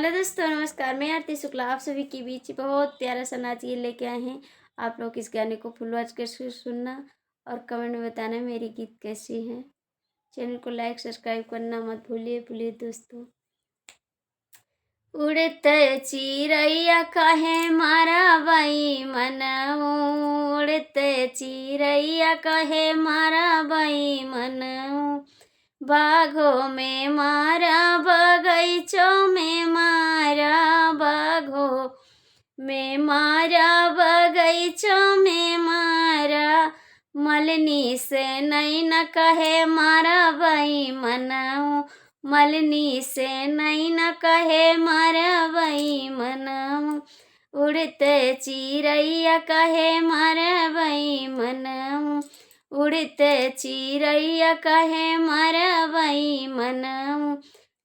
Hello दोस्तों, नमस्कार। मैं आरती शुक्ला आप सभी के बीच बहुत प्यारा सा नाच ये लेके आए हैं। आप लोग इस गाने को फुल वॉच करके सुनना और कमेंट में बताना मेरी गीत कैसी हैं। चैनल को लाइक सब्सक्राइब करना मत भूलिए दोस्तों। उड़ते चिड़ैया कहे मारा बाई मन, उड़ते चिड़ैया कहे मारा बाई मन, बाघों में मारा बगीचों में मारा, बाघों में मारा बगीचों में मारा, मलनी से नहीं न कहे मारा बाई मन, मलनी से नहीं न कहे मारा बाई मन, उड़ते चिड़ैया कहे मारा बाई मन, उड़ते चिड़ैया कहे मारा बाई मन,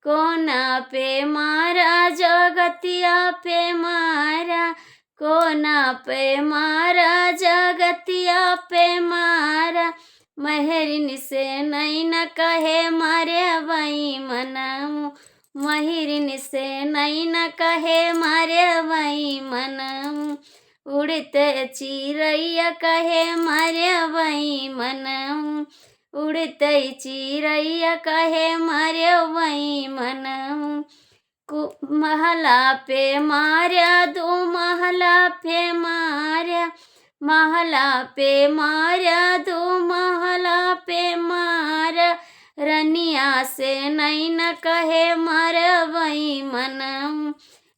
कोना पे मारा जगतिया पे मारा, कोना पे मारा जगतिया पे मारा, महरिन से नहीं न कहे मारे बाई मन, महिरिन से नहीं न कहे मारे बाई मन, उड़ते चिड़ैया कहे मारे बाई मन, उड़ते चिड़ैया कहे मारे बाई मन, महला पे मारा दो महला पे मारा, महला पे मारा दो महला पे मारा, रनिया से नहीं न कहे मारा बाई मन,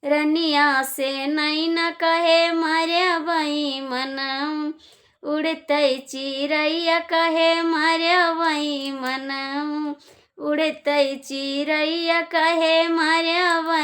रनिया से नहीं न कहे मारा बाई मन, उड़ते चिड़ैया कहे मारा बाई मन, उड़ते चिड़ैया कहे मारा बाई